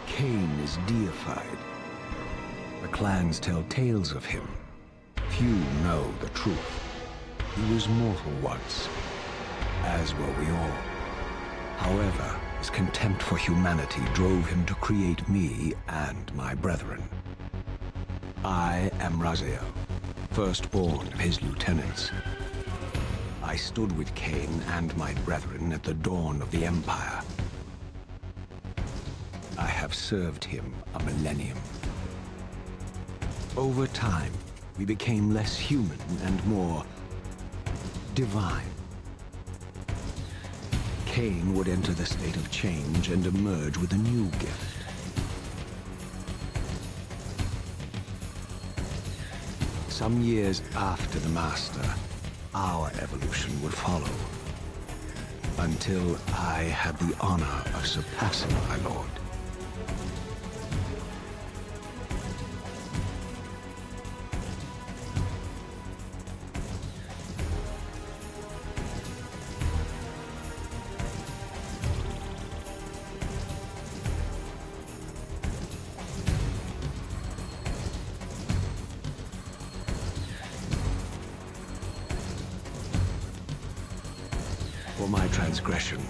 Kain is deified. The clans tell tales of him. Few know the truth. He was mortal once, as were we all. However, his contempt for humanity drove him to create me and my brethren. I am Raziel, firstborn of his lieutenants. I stood with Kain and my brethren at the dawn of the Empire. I have served him a millennium. Over time, we became less human and more divine. Kain would enter the state of change and emerge with a new gift. Some years after the Master, our evolution would follow. Until I had the honor of surpassing my lord. For my transgression,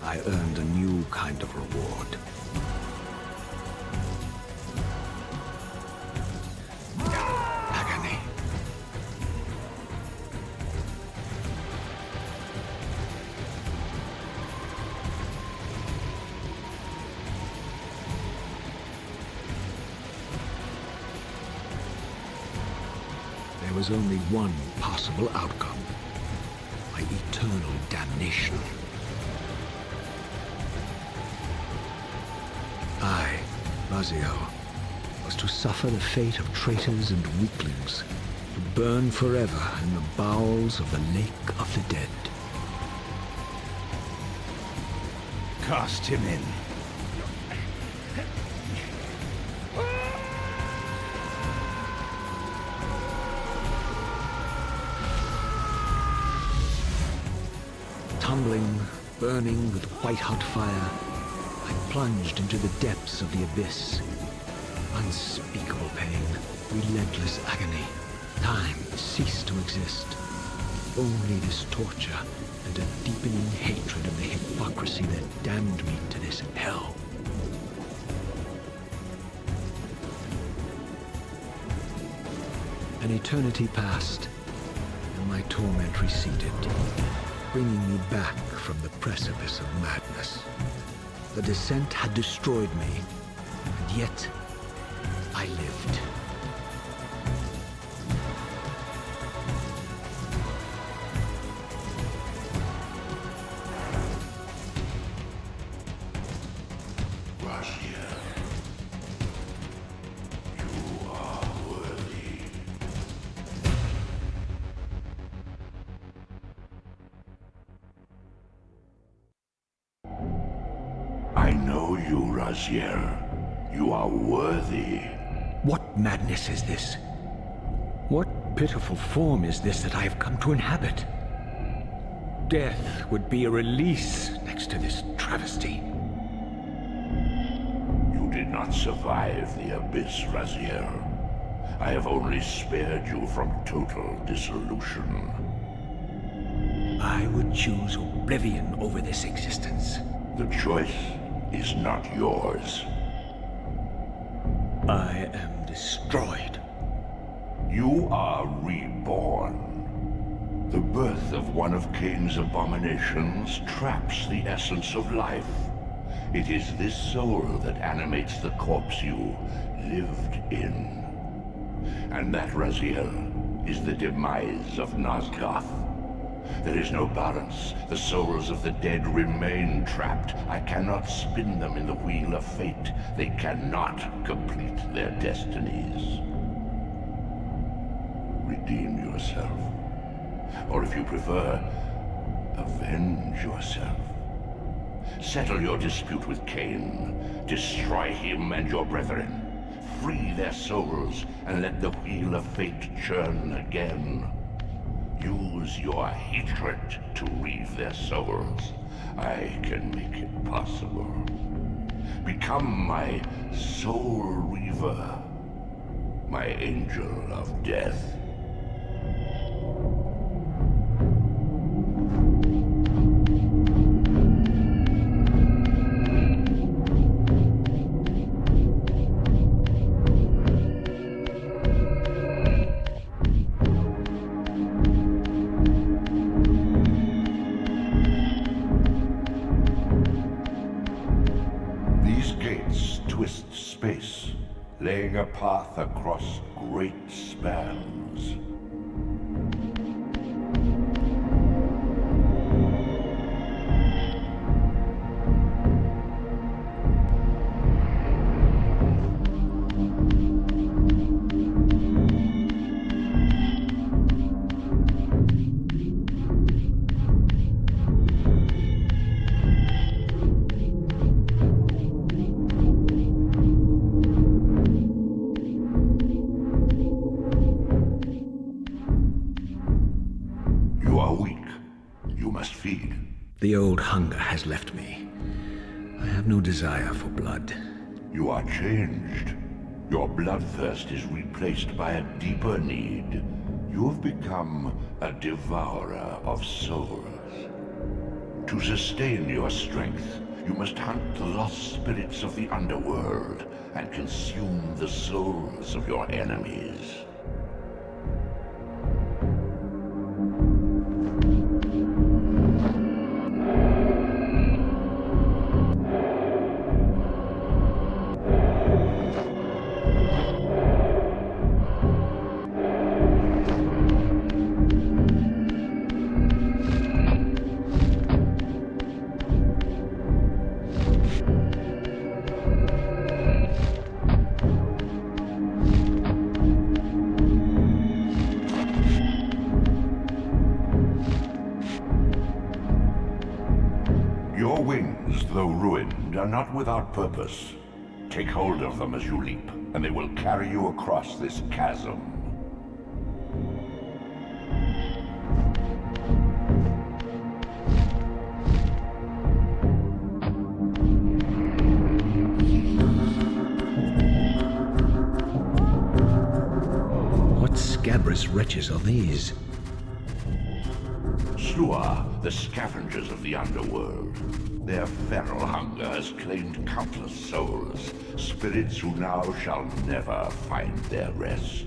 I earned a new kind of reward. Agony. There was only one possible outcome. My eternal damnation. I, Raziel, was to suffer the fate of traitors and weaklings, to burn forever in the bowels of the Lake of the Dead. Cast him in. Tumbling, burning with white-hot fire, I plunged into the depths of the abyss. Unspeakable pain, relentless agony. Time ceased to exist. Only this torture and a deepening hatred of the hypocrisy that damned me to this hell. An eternity passed, and my torment receded, bringing me back from the precipice of madness. The descent had destroyed me, and yet I lived. I know you, Raziel. You are worthy. What madness is this? What pitiful form is this that I have come to inhabit? Death would be a release next to this travesty. You did not survive the abyss, Raziel. I have only spared you from total dissolution. I would choose oblivion over this existence. The choice is not yours. I am destroyed. You are reborn. The birth of one of Kain's abominations traps the essence of life. It is this soul that animates the corpse you lived in. And that, Raziel, is the demise of Nosgoth. There is no balance. The souls of the dead remain trapped. I cannot spin them in the wheel of fate. They cannot complete their destinies. Redeem yourself. Or if you prefer, avenge yourself. Settle your dispute with Kain. Destroy him and your brethren. Free their souls and let the wheel of fate churn again. Use your hatred to reave their souls. I can make it possible. Become my soul reaver, my angel of death. Laying a path across great spans. The old hunger has left me. I have no desire for blood. You are changed. Your bloodthirst is replaced by a deeper need. You have become a devourer of souls. To sustain your strength, you must hunt the lost spirits of the underworld and consume the souls of your enemies. Your wings, though ruined, are not without purpose. Take hold of them as you leap, and they will carry you across this chasm. What scabrous wretches are these? Slua, the scavengers of the underworld. Their feral hunger has claimed countless souls, spirits who now shall never find their rest.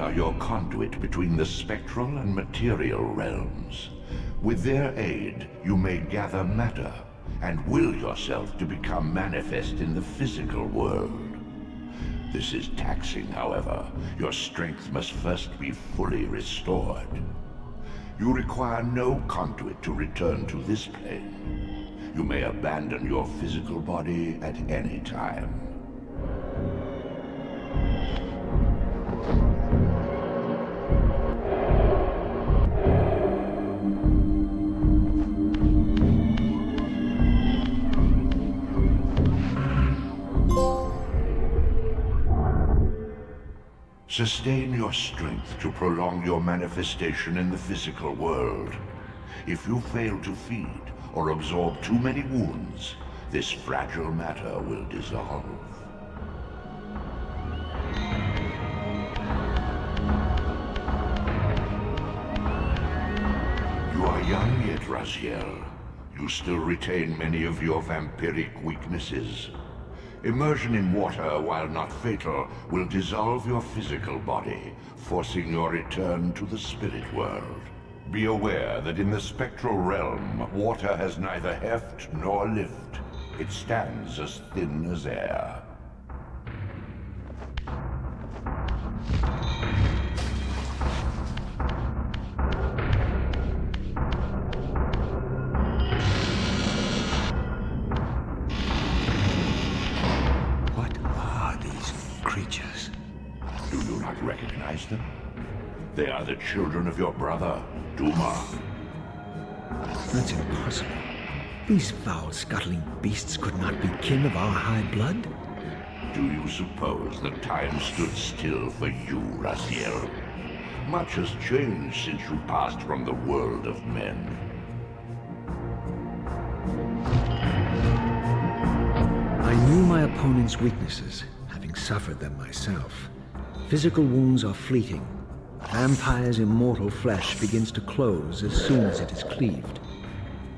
Are your conduit between the spectral and material realms. With their aid, you may gather matter and will yourself to become manifest in the physical world. This is taxing, however. Your strength must first be fully restored. You require no conduit to return to this plane. You may abandon your physical body at any time. Sustain your strength to prolong your manifestation in the physical world. If you fail to feed or absorb too many wounds, this fragile matter will dissolve. You are young yet, Raziel. You still retain many of your vampiric weaknesses. Immersion in water, while not fatal, will dissolve your physical body, forcing your return to the spirit world. Be aware that in the spectral realm, water has neither heft nor lift. It stands as thin as air. Creatures. Do you not recognize them? They are the children of your brother, Duma. That's impossible. These foul, scuttling beasts could not be kin of our high blood. Do you suppose that time stood still for you, Raziel? Much has changed since you passed from the world of men. I knew my opponent's weaknesses, suffered them myself. Physical wounds are fleeting. A vampire's immortal flesh begins to close as soon as it is cleaved.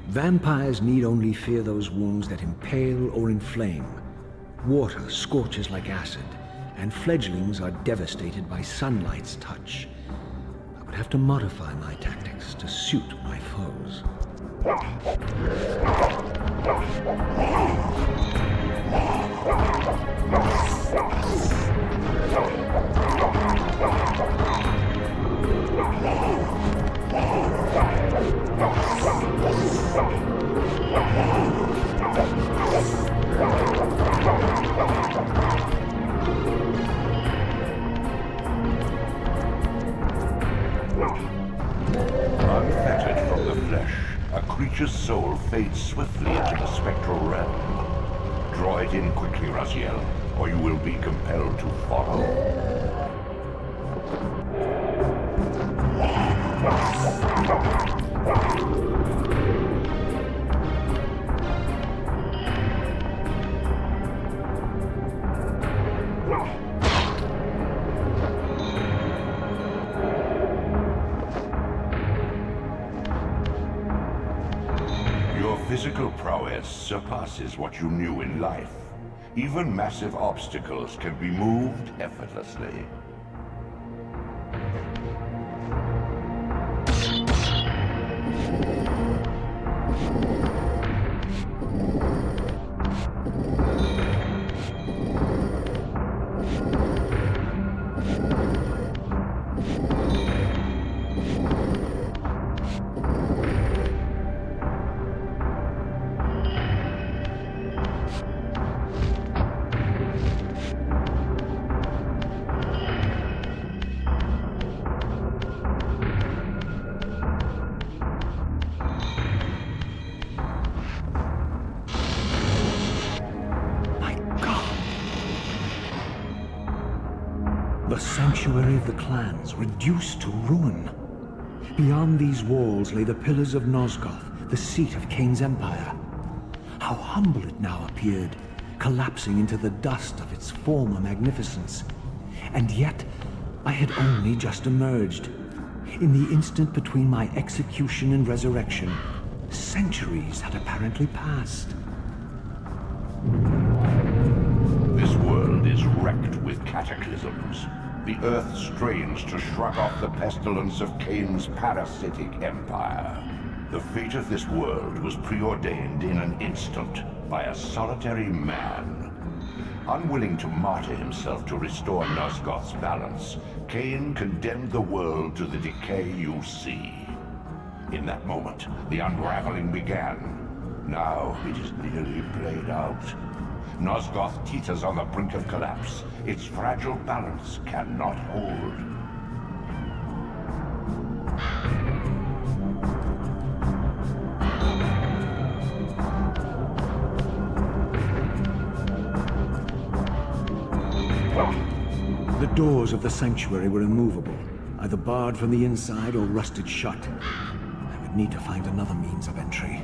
Vampires need only fear those wounds that impale or inflame. Water scorches like acid, and fledglings are devastated by sunlight's touch. I would have to modify my tactics to suit my foes. Unfettered from the flesh, a creature's soul fades swiftly into the spectral realm. Draw it in quickly, Raziel, or you will be compelled to follow. Your physical prowess surpasses what you knew in life. Even massive obstacles can be moved effortlessly. The sanctuary of the clans reduced to ruin. Beyond these walls lay the pillars of Nosgoth, the seat of Kain's empire. How humble it now appeared, collapsing into the dust of its former magnificence. And yet, I had only just emerged. In the instant between my execution and resurrection, centuries had apparently passed. This world is wrecked with cataclysms. The earth strains to shrug off the pestilence of Kain's parasitic empire. The fate of this world was preordained in an instant by a solitary man. Unwilling to martyr himself to restore Nosgoth's balance, Kain condemned the world to the decay you see. In that moment, the unraveling began. Now it is nearly played out. Nosgoth teeters on the brink of collapse. Its fragile balance cannot hold. The doors of the sanctuary were immovable, either barred from the inside or rusted shut. I would need to find another means of entry.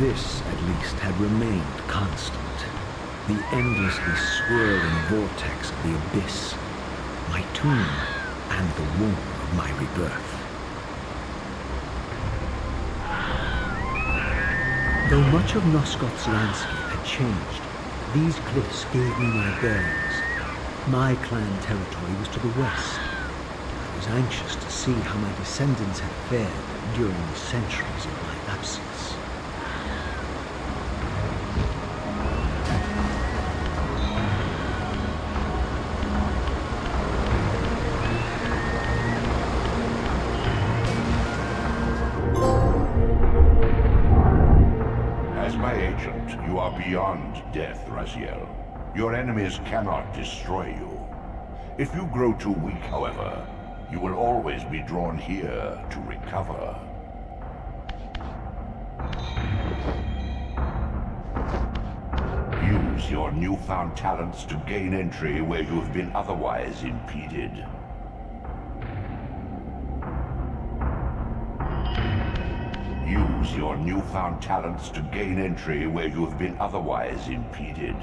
This, at least, had remained constant. The endlessly swirling vortex of the abyss. My tomb and the womb of my rebirth. Though much of Nosgoth's landscape had changed, these cliffs gave me my bearings. My clan territory was to the west. I was anxious to see how my descendants had fared during the centuries of my absence. You are beyond death, Raziel. Your enemies cannot destroy you. If you grow too weak, however, you will always be drawn here to recover. Use your newfound talents to gain entry where you have been otherwise impeded. Use your newfound talents to gain entry where you have been otherwise impeded.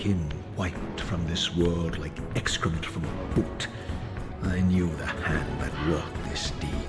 kin wiped from this world like excrement from a boot, I knew the hand that wrought this deed.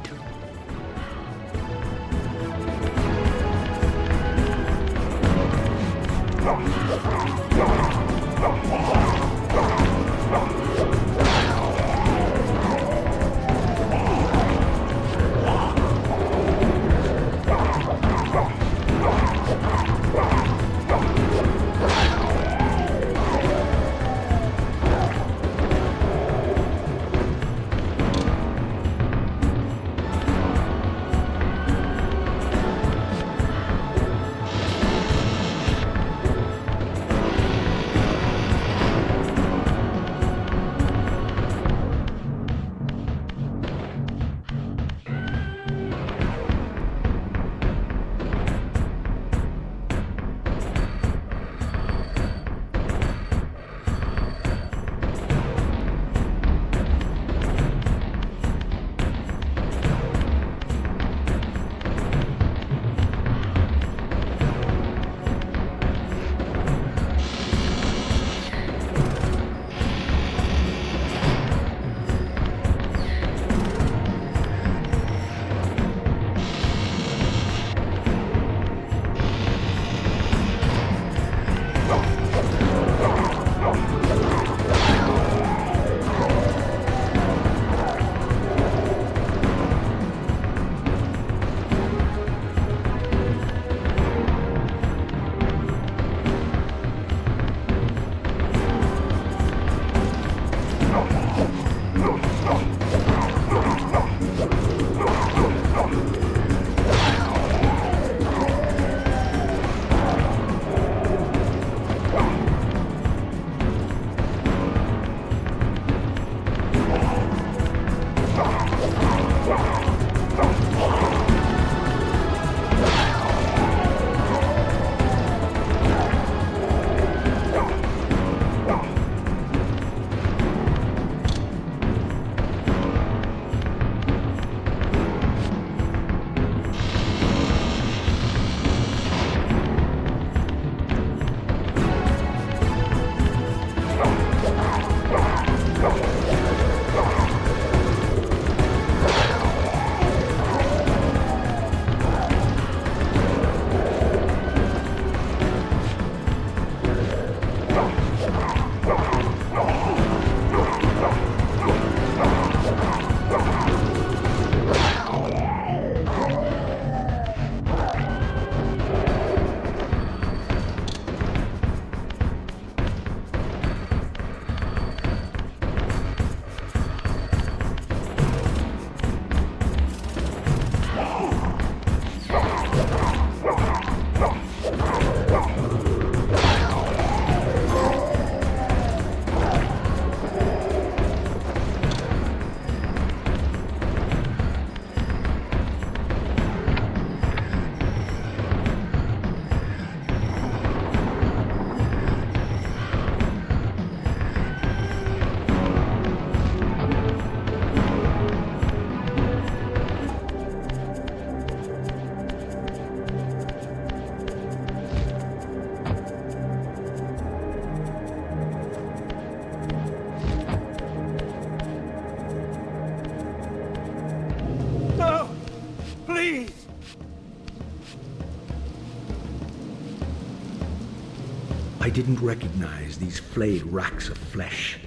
I didn't recognize these flayed racks of flesh.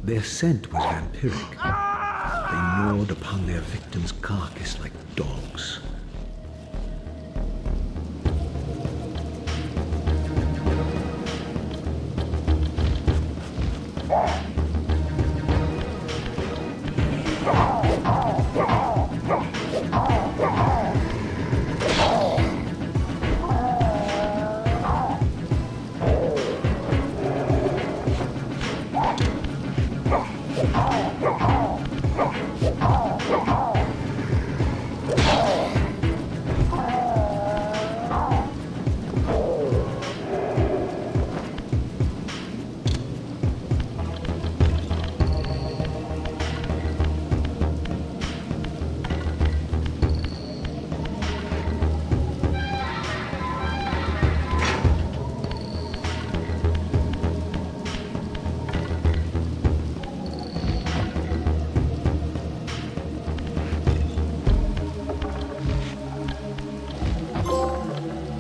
Their scent was vampiric. They gnawed upon their victim's carcass like dogs.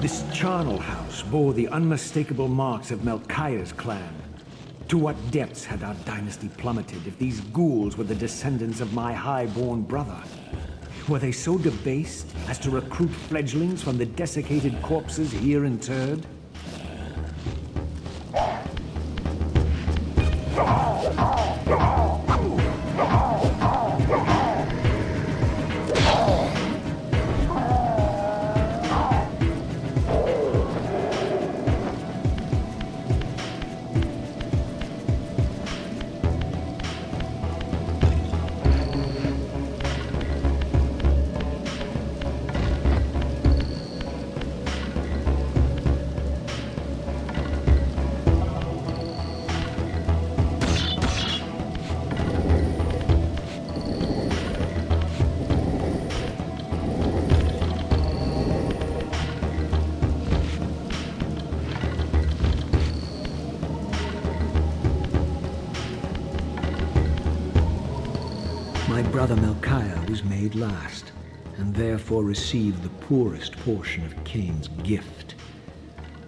This charnel house bore the unmistakable marks of Melchiah's clan. To what depths had our dynasty plummeted if these ghouls were the descendants of my high-born brother? Were they so debased as to recruit fledglings from the desiccated corpses here interred? My brother Melchiah was made last, and therefore received the poorest portion of Kain's gift.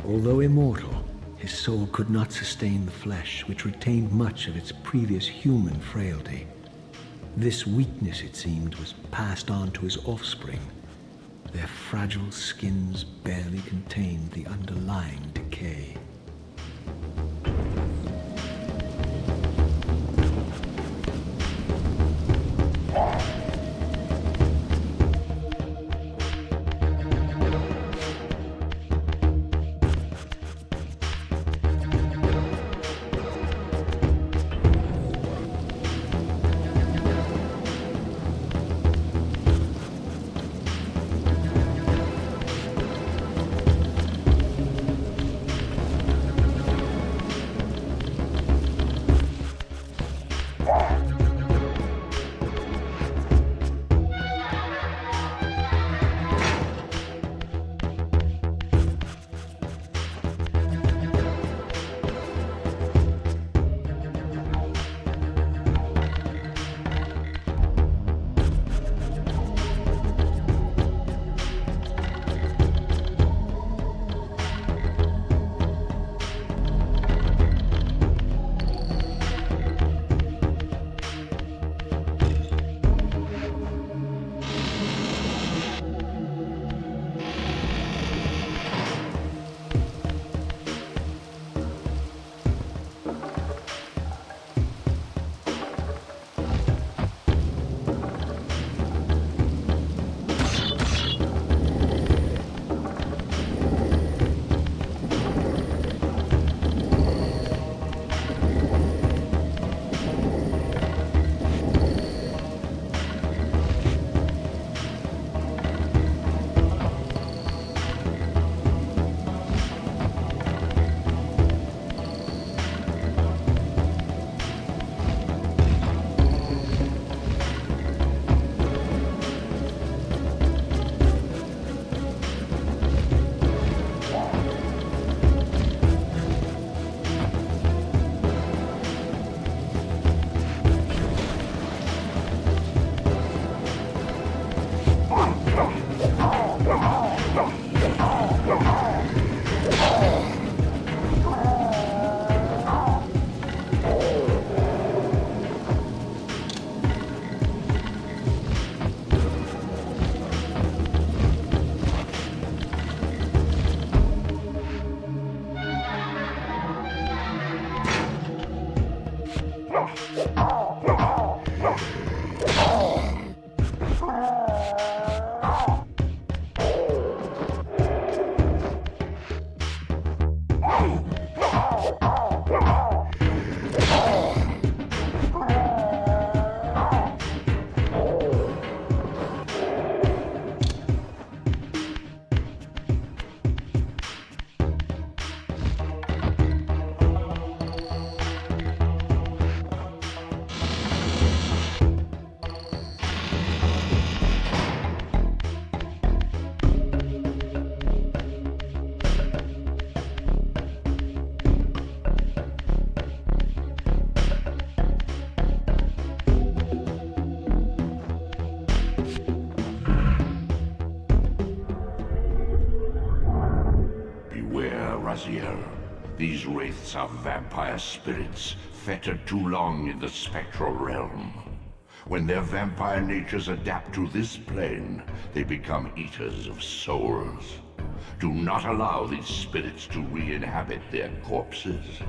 Although immortal, his soul could not sustain the flesh, which retained much of its previous human frailty. This weakness, it seemed, was passed on to his offspring. Their fragile skins barely contained the underlying decay. Raziel. These wraiths are vampire spirits, fettered too long in the spectral realm. When their vampire natures adapt to this plane, they become eaters of souls. Do not allow these spirits to re-inhabit their corpses.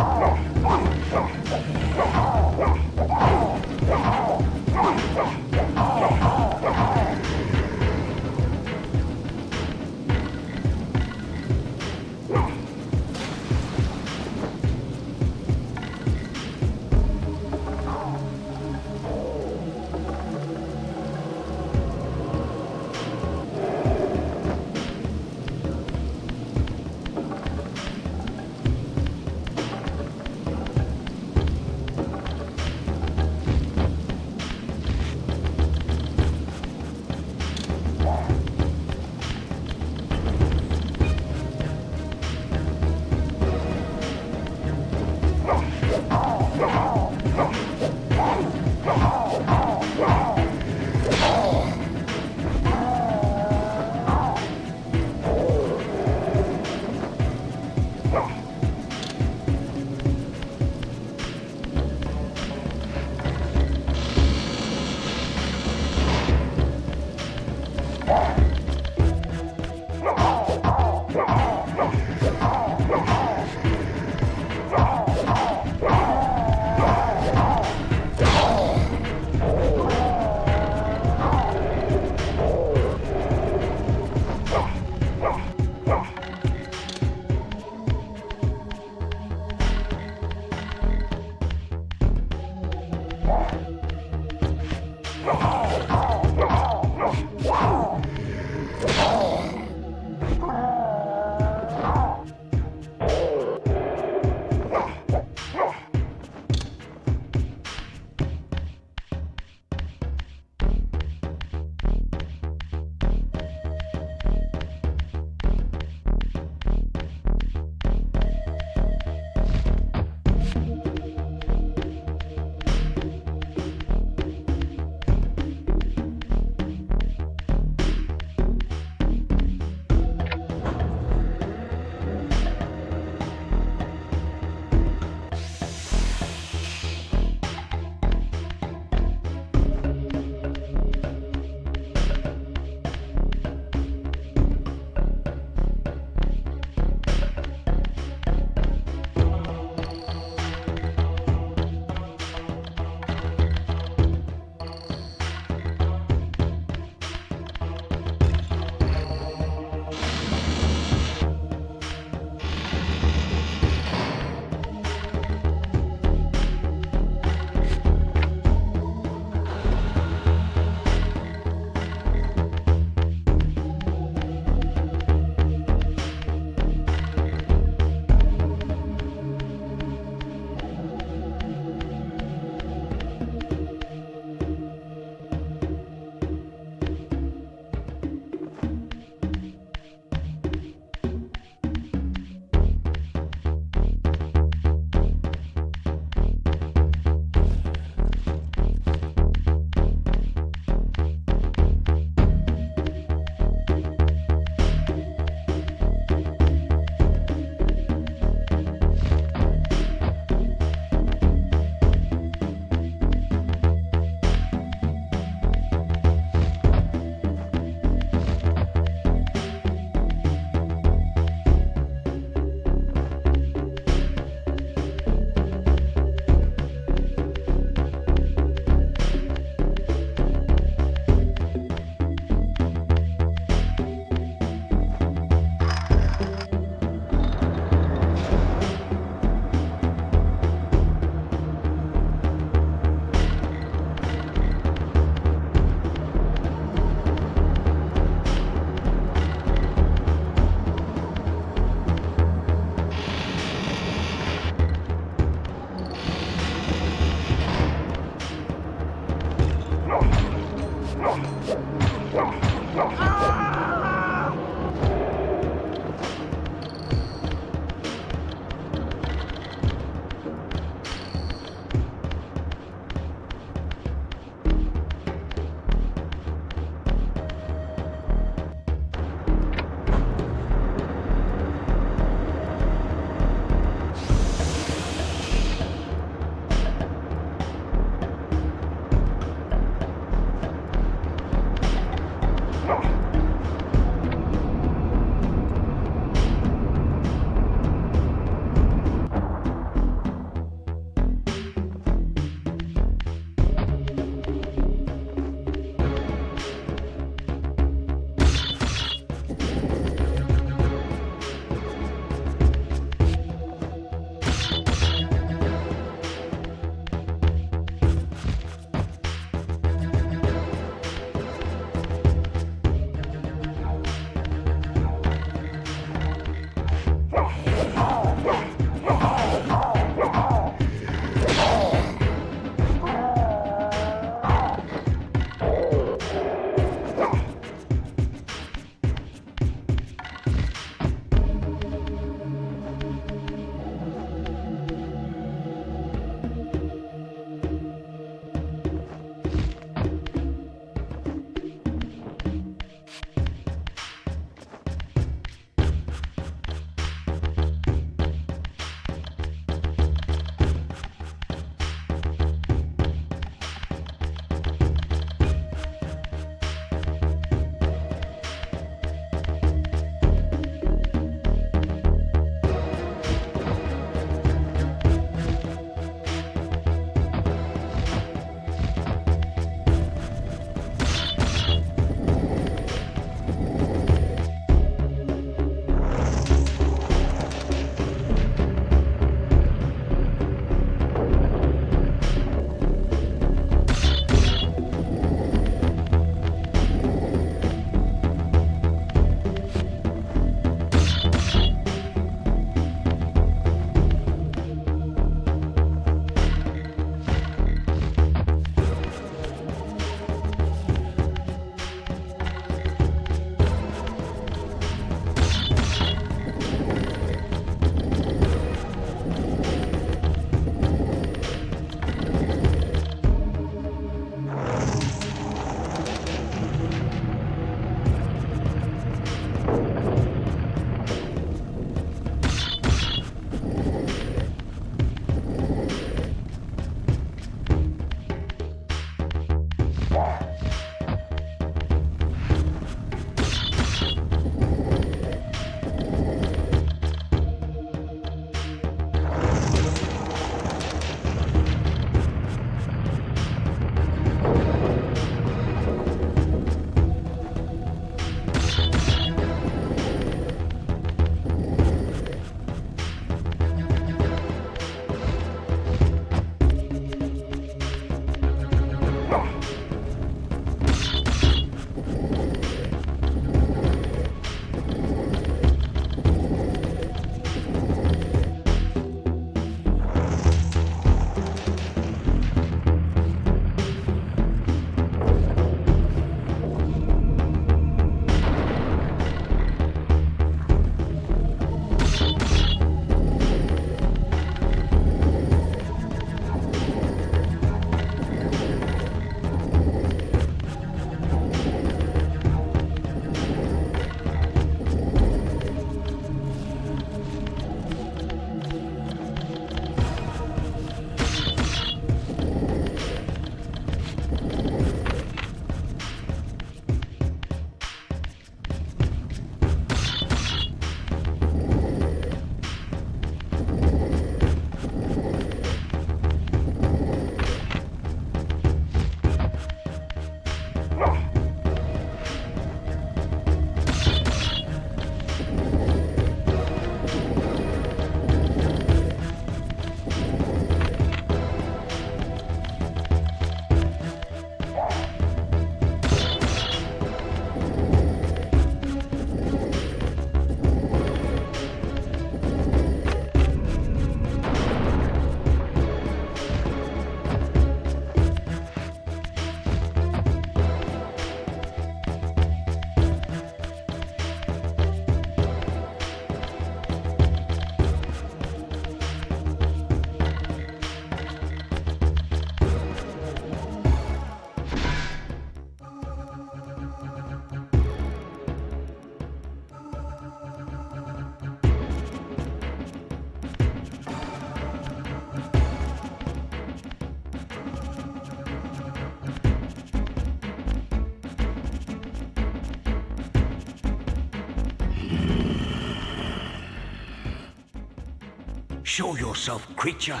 Show yourself, creature!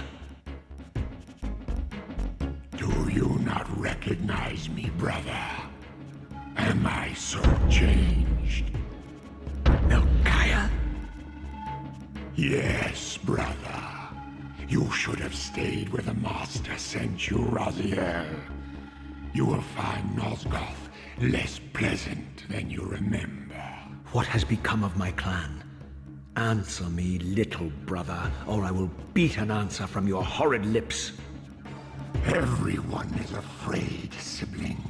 Do you not recognize me, brother? Am I so changed? Melchiah? Yes, brother. You should have stayed where the Master sent you, Raziel. You will find Nosgoth less pleasant than you remember. What has become of my clan? Answer me, little brother, or I will beat an answer from your horrid lips. Everyone is afraid, sibling.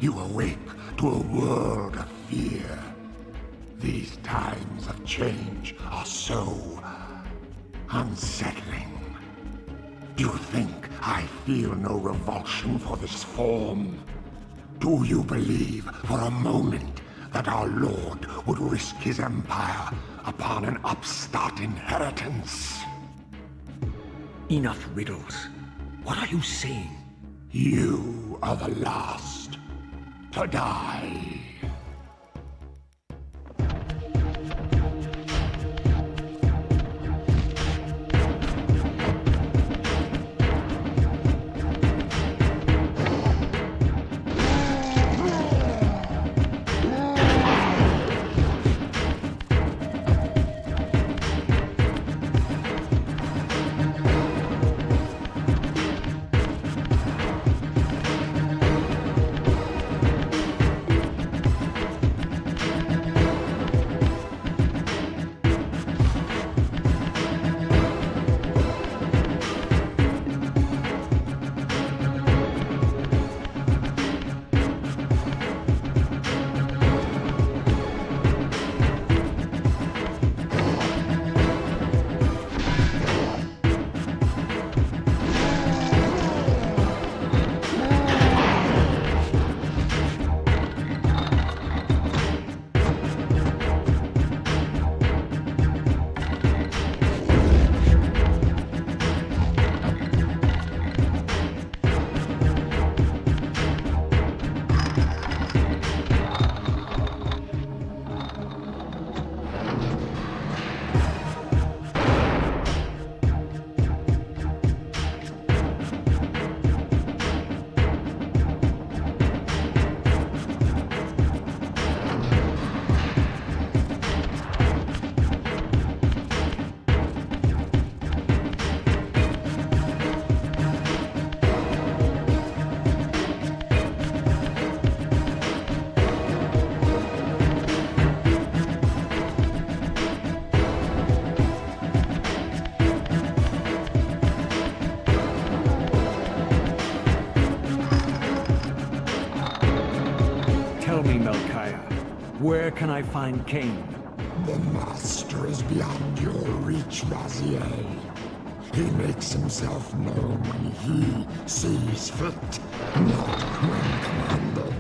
You awake to a world of fear. These times of change are so unsettling. Do you think I feel no revulsion for this form? Do you believe for a moment that our Lord would risk his empire upon an upstart inheritance? Enough riddles. What are you saying? You are the last to die. Tell me, Melchiah, where can I find Kain? The Master is beyond your reach, Raziel. He makes himself known when he sees fit, not when commanded.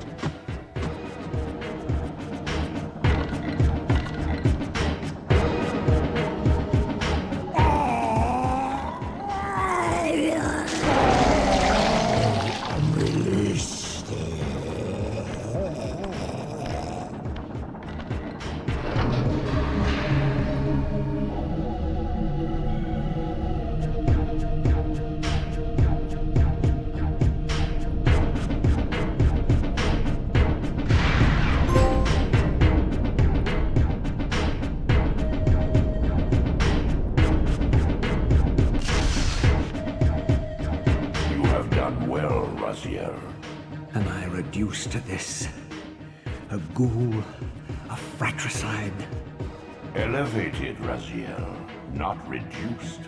Unreleased. Am I reduced to this? A ghoul? A fratricide? Elevated, Raziel, not reduced.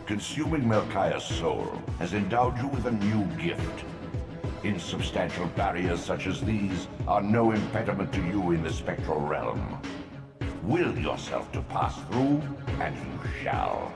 Consuming Melchiah's soul has endowed you with a new gift. Insubstantial barriers such as these are no impediment to you in the spectral realm. Will yourself to pass through, and you shall.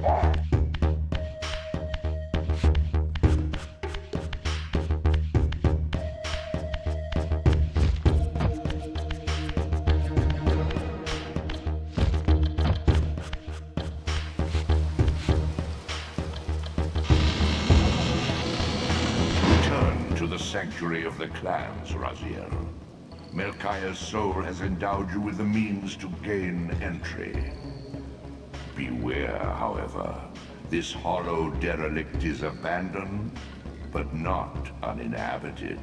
Return to the sanctuary of the clans, Raziel. Melchiah's soul has endowed you with the means to gain entry. Beware, however. This hollow derelict is abandoned, but not uninhabited.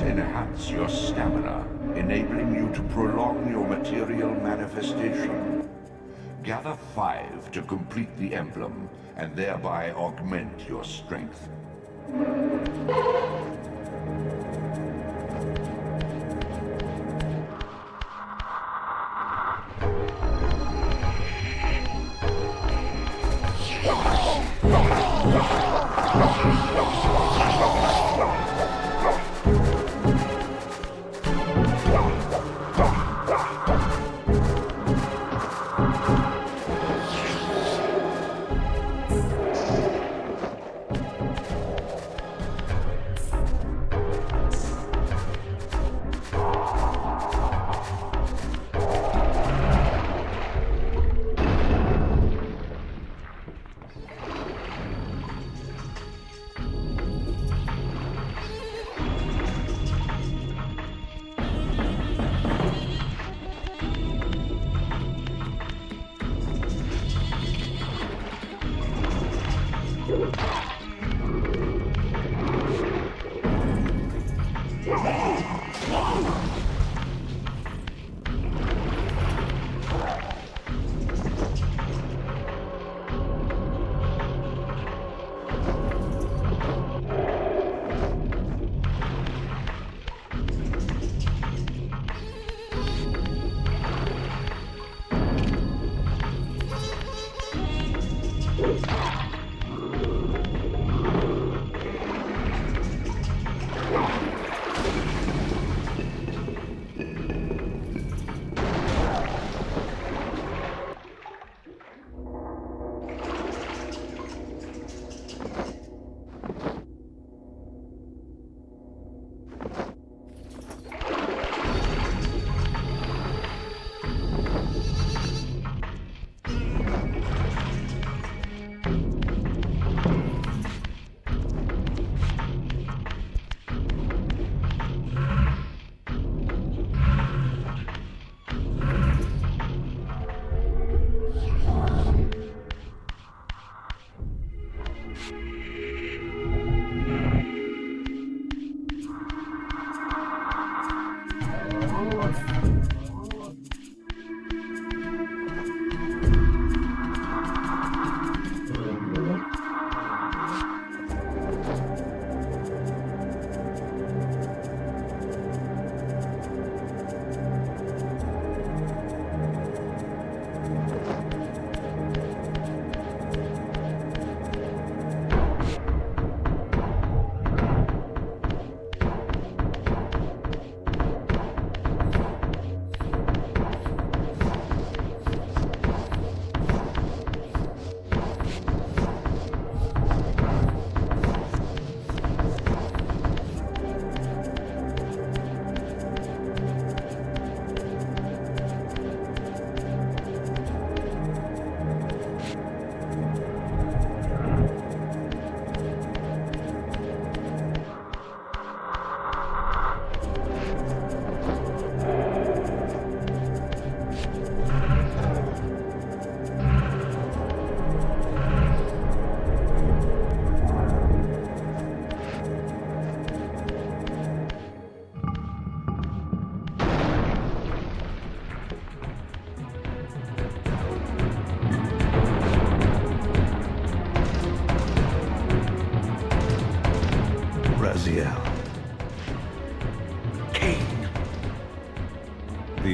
Enhance your stamina, enabling you to prolong your material manifestation. Gather 5 to complete the emblem, and thereby augment your strength.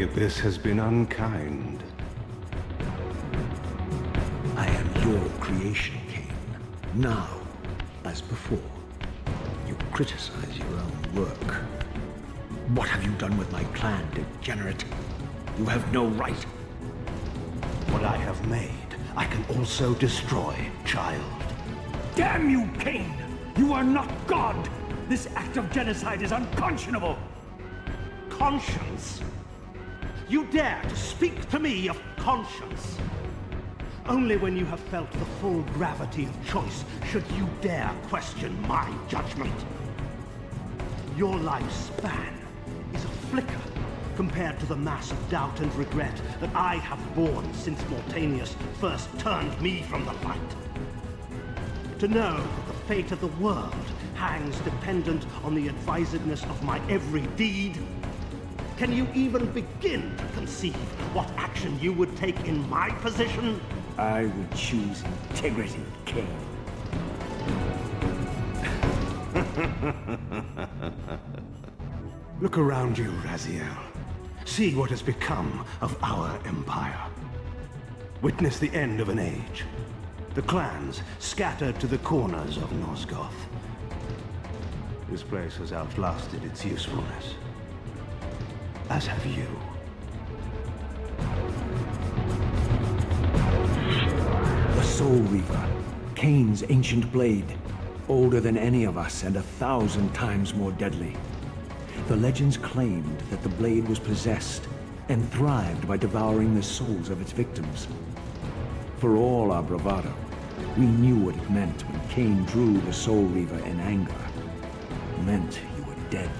that this has been unkind. I am your creation, Kain. Now, as before, you criticize your own work. What have you done with my clan, degenerate? You have no right. What I have made, I can also destroy, child. Damn you, Kain! You are not God! This act of genocide is unconscionable! Conscience? You dare to speak to me of conscience? Only when you have felt the full gravity of choice should you dare question my judgment. Your lifespan is a flicker compared to the mass of doubt and regret that I have borne since Mortanius first turned me from the light. To know that the fate of the world hangs dependent on the advisedness of my every deed? Can you even begin to conceive what action you would take in my position? I would choose integrity, Kain. Look around you, Raziel. See what has become of our empire. Witness the end of an age. The clans scattered to the corners of Nosgoth. This place has outlasted its usefulness. As have you. The Soul Reaver, Kain's ancient blade, older than any of us and 1,000 times more deadly. The legends claimed that the blade was possessed and thrived by devouring the souls of its victims. For all our bravado, we knew what it meant when Kain drew the Soul Reaver in anger. It meant you were dead.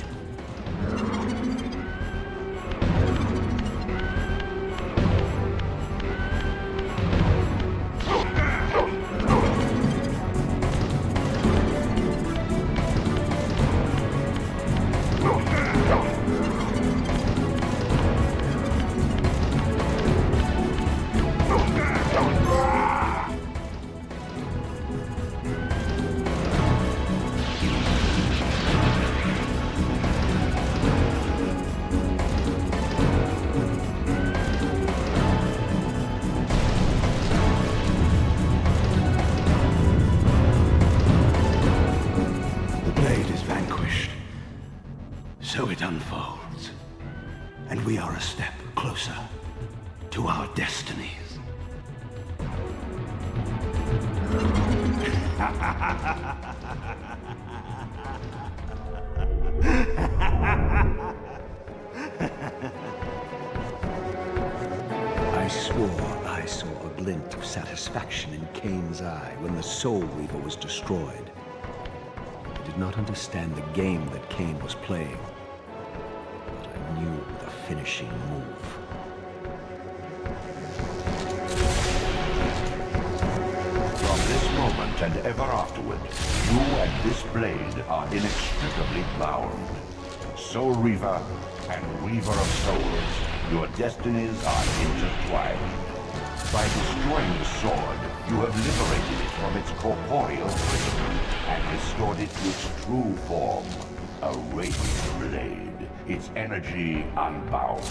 So it unfolds, and we are a step closer to our destinies. I swore I saw a glint of satisfaction in Kain's eye when the Soul Reaver was destroyed. I did not understand the game that Kain was playing, but I knew the finishing move. From this moment and ever afterward, you and this blade are inextricably bound. Soul Reaver and Reaver of Souls, your destinies are intertwined. By destroying the sword, you have liberated it from its corporeal prison and restored it to its true form, a wraith blade, its energy unbound.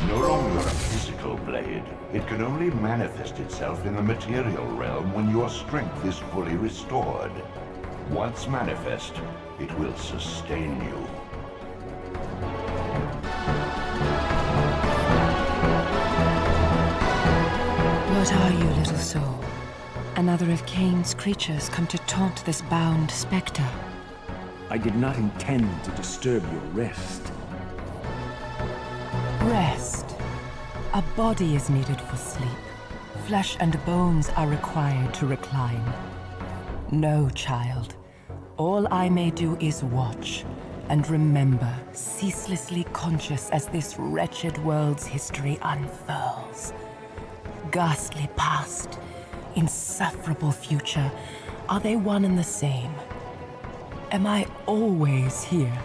No longer a physical blade, it can only manifest itself in the material realm when your strength is fully restored. Once manifest, it will sustain you. What are you, little soul? Another of Kain's creatures come to taunt this bound specter. I did not intend to disturb your rest. Rest. A body is needed for sleep. Flesh and bones are required to recline. No, child. All I may do is watch and remember, ceaselessly conscious as this wretched world's history unfurls. Ghastly past, insufferable future, are they one and the same? Am I always here?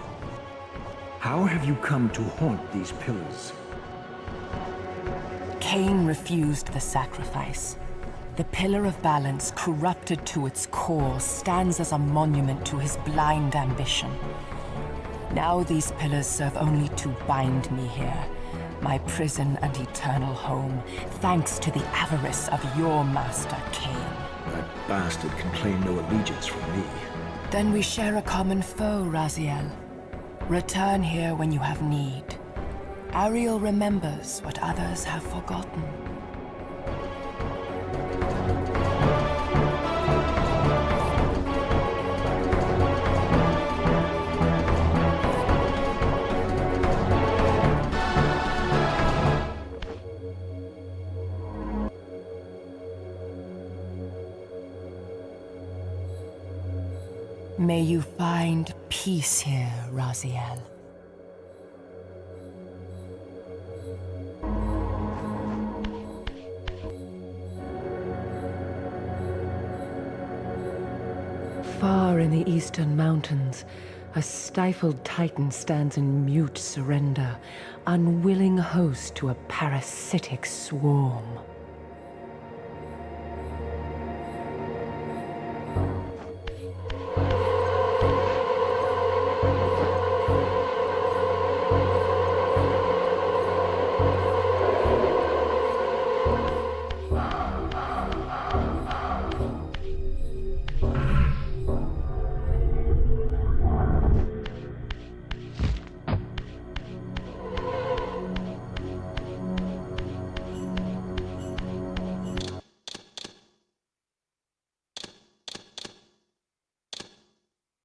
How have you come to haunt these pillars? Kain refused the sacrifice. The Pillar of Balance, corrupted to its core, stands as a monument to his blind ambition. Now these pillars serve only to bind me here, my prison and eternal home, thanks to the avarice of your master, Kain. That bastard can claim no allegiance from me. Then we share a common foe, Raziel. Return here when you have need. Ariel remembers what others have forgotten. May you find peace here, Raziel. Far in the eastern mountains, a stifled titan stands in mute surrender, unwilling host to a parasitic swarm.